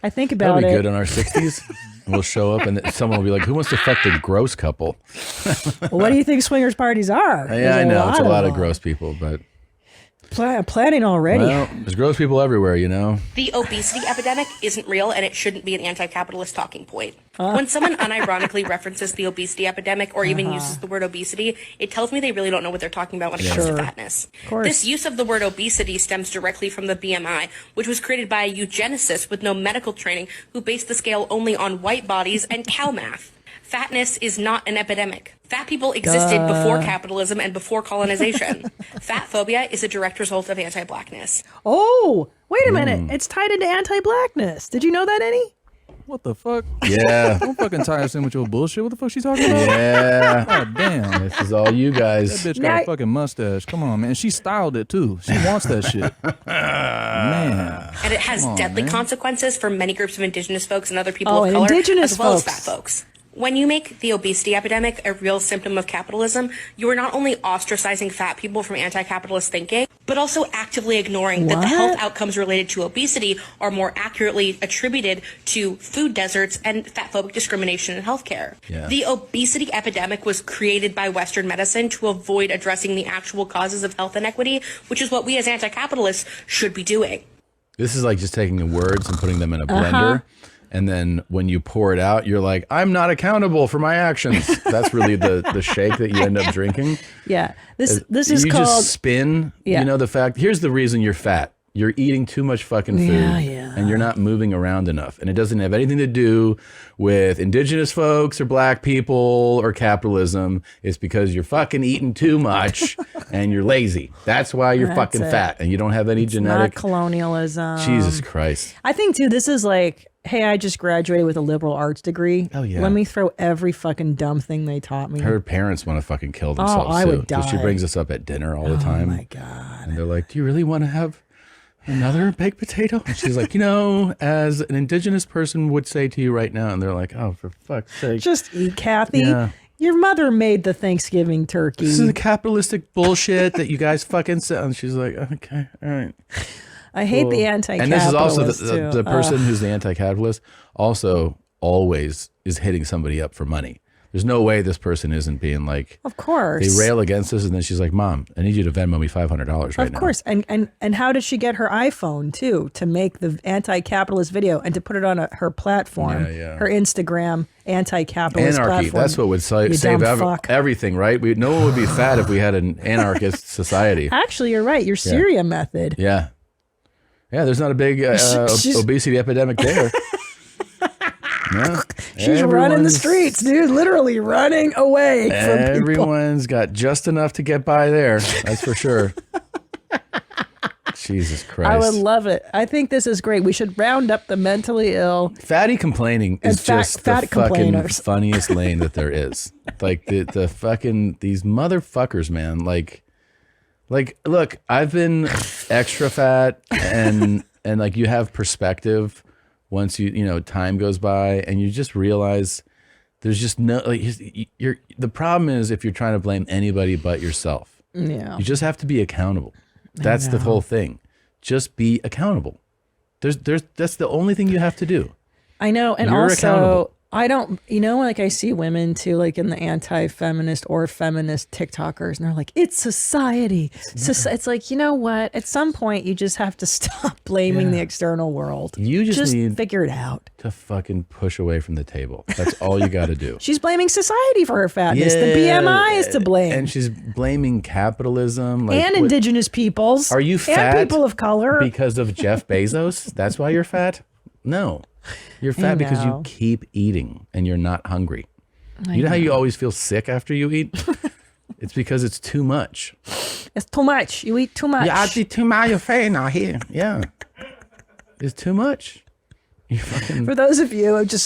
I think about it. That'll be good in our 60s. And we'll show up and someone will be like, who wants to fuck the gross couple? Well, what do you think swingers parties are? Yeah, I know. It's a lot of gross people, but... Planning already. Well, there's gross people everywhere, you know? The obesity epidemic isn't real, and it shouldn't be an anti-capitalist talking point. When someone unironically references the obesity epidemic or even uses the word obesity, it tells me they really don't know what they're talking about when it comes to fatness. This use of the word obesity stems directly from the BMI, which was created by a eugenicist with no medical training who based the scale only on white bodies and cow math. Fatness is not an epidemic. Fat people existed before capitalism and before colonization. Fat phobia is a direct result of anti-blackness. Oh, wait a minute. It's tied into anti-blackness. Did you know that, Eddie? What the fuck? Yeah. Don't fucking tie us in with your bullshit. What the fuck she talking about? Yeah. God damn. This is all you guys. That bitch got a fucking mustache. Come on, man. She styled it too. She wants that shit. Man. And it has deadly consequences for many groups of indigenous folks and other people of color, indigenous as well folks. as fat folks. When you make the obesity epidemic a real symptom of capitalism, you are not only ostracizing fat people from anti-capitalist thinking, but also actively ignoring that the health outcomes related to obesity are more accurately attributed to food deserts and fatphobic discrimination in healthcare. Yeah. The obesity epidemic was created by Western medicine to avoid addressing the actual causes of health inequity, which is what we as anti-capitalists should be doing. This is like just taking the words and putting them in a blender. And then when you pour it out, you're like, I'm not accountable for my actions. That's really the shake that you end up drinking. Yeah. This is you called... just spin, you know, the fact. Here's the reason you're fat. You're eating too much fucking food and you're not moving around enough. And it doesn't have anything to do with indigenous folks or black people or capitalism. It's because you're fucking eating too much and you're lazy. That's why you're fucking fat and you don't have any genetic... Not colonialism. Jesus Christ. I think, too, this is like... Hey, I just graduated with a liberal arts degree. Oh, yeah. Let me throw every fucking dumb thing they taught me. Her parents want to fucking kill themselves, I would too. 'Cause she die. brings us up at dinner all the time. Oh, my God. And they're like, do you really want to have another baked potato? And she's like, you know, as an indigenous person would say to you right now. And they're like, oh, for fuck's sake. Just eat, Kathy. Yeah. Your mother made the Thanksgiving turkey. This is the capitalistic bullshit that you guys fucking said. And she's like, okay, all right. I hate the anti-capitalist, and this is also the too. person who's the anti-capitalist also always is hitting somebody up for money. There's no way this person isn't being like, of course. They rail against us and then she's like, Mom, I need you to Venmo me $500 right now. Of course. And how did she get her iPhone too to make the anti-capitalist video and to put it on her platform, her Instagram anti-capitalist Anarchy. platform? That's what would save everything, right? No one would be fat if we had an anarchist society. Actually, you're right. Your Syria method. Yeah. Yeah, there's not a big obesity epidemic there. Yeah. She's running the streets, dude. Literally running away from people. Everyone's got just enough to get by there. That's for sure. Jesus Christ. I would love it. I think this is great. We should round up the mentally ill. Fatty complaining is just the fucking funniest lane that there is. Like the fucking, these motherfuckers, man. Like, look, I've been extra fat and like you have perspective once you know, time goes by and you just realize there's just no, like the problem is if you're trying to blame anybody but yourself. Yeah. You just have to be accountable. That's the whole thing. Just be accountable. That's the only thing you have to do. I know. And You're also, accountable. I don't, you know, like I see women too, like in the anti-feminist or feminist TikTokers, and they're like, it's society. It's like, you know what? At some point, you just have to stop blaming the external world. You just need figure it out. To fucking push away from the table. That's all you got to do. She's blaming society for her fatness. The BMI is to blame. And she's blaming capitalism. Like, and indigenous peoples. Are you fat? And people of color. Because of Jeff Bezos? That's why you're fat? No. You're fat because you keep eating and you're not hungry. You know how you always feel sick after you eat? It's because it's too much. It's too much. You eat too much. Yeah, I eat too much. You're fat now here. Yeah. It's too much. You fucking... For those of you who just